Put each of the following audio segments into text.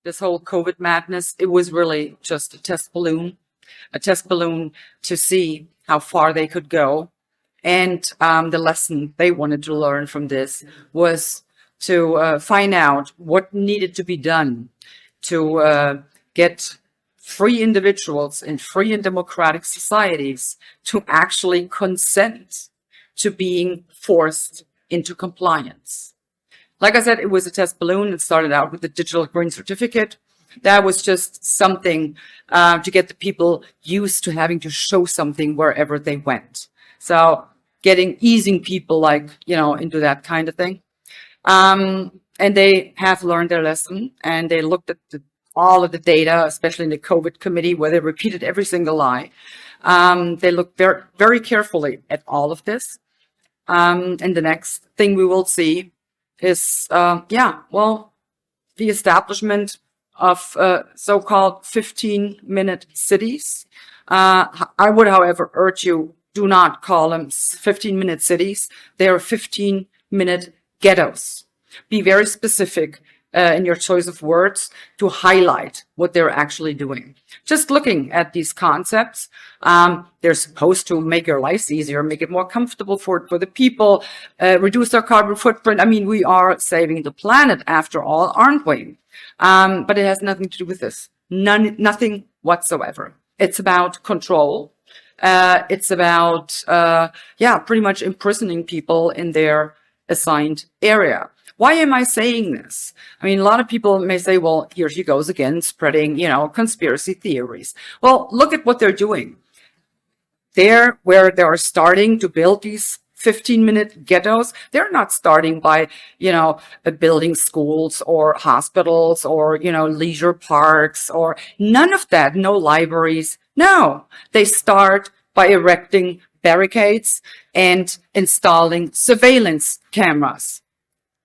this whole COVID madness, it was really just a test balloon to see how far they could go. And the lesson they wanted to learn from this was to find out what needed to be done to get free individuals in free and democratic societies to actually consent to being forced into compliance. Like I said, it was a test balloon. It started out with the digital green certificate. That was just something to get the people used to having to show something wherever they went. So easing people like, into that kind of thing. And they have learned their lesson, and they looked at all of the data, especially in the COVID committee, where they repeated every single lie. They looked very, very carefully at all of this. And the next thing we will see is, the establishment of so-called 15-minute cities. I would, however, urge you, do not call them 15-minute cities. They are 15-minute ghettos. Be very specific in your choice of words to highlight what they're actually doing. Just looking at these concepts, they're supposed to make your lives easier, make it more comfortable for the people, reduce their carbon footprint. I mean, we are saving the planet after all, aren't we? But it has nothing to do with this. Nothing whatsoever. It's about control. It's about, pretty much imprisoning people in their assigned area. Why am I saying this? I mean, a lot of people may say, well, here she goes again, spreading, conspiracy theories. Well, look at what they're doing. There, where they are starting to build these 15-minute ghettos, they're not starting by, building schools or hospitals or, leisure parks or none of that, no libraries. No, they start by erecting barricades and installing surveillance cameras.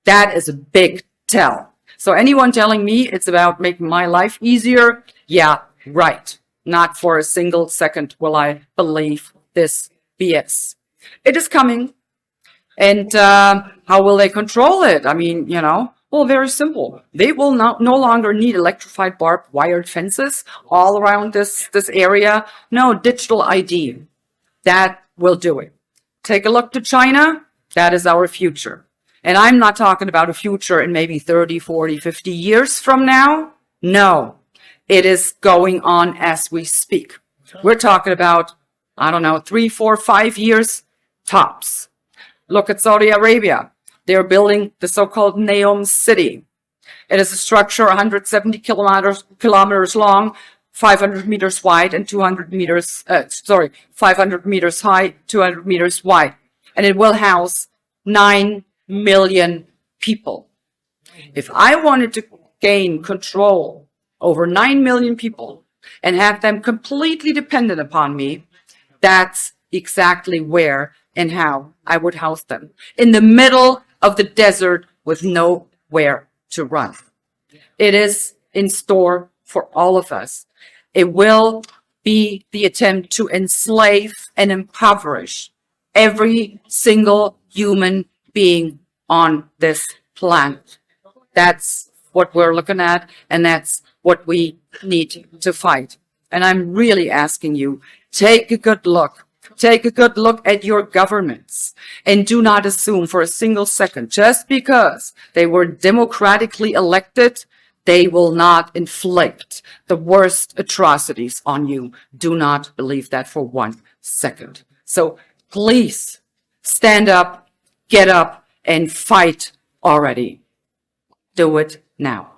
That is a big tell. So anyone telling me it's about making my life easier, yeah, right. Not for a single second will I believe this BS. It is coming. And how will they control it? I mean, well, very simple. They will no longer need electrified barbed wire fences all around this area. No, digital ID. That will do it. Take a look to China. That is our future. And I'm not talking about a future in maybe 30, 40, 50 years from now. No, it is going on as we speak. We're talking about, 3, 4, 5 years tops. Look at Saudi Arabia. They're building the so-called Neom City. It is a structure 170 kilometers long, 500 meters wide, and 500 meters high, 200 meters wide. And it will house 9 million people. If I wanted to gain control over 9 million people and have them completely dependent upon me, that's exactly where and how I would house them. In the middle of the desert with nowhere to run. It is in store for all of us. It will be the attempt to enslave and impoverish every single human being on this planet. That's what we're looking at, and that's what we need to fight. And I'm really asking you, take a good look. Take a good look at your governments, and do not assume for a single second, just because they were democratically elected, they will not inflict the worst atrocities on you. Do not believe that for 1 second. So please stand up, get up, and fight already. Do it now.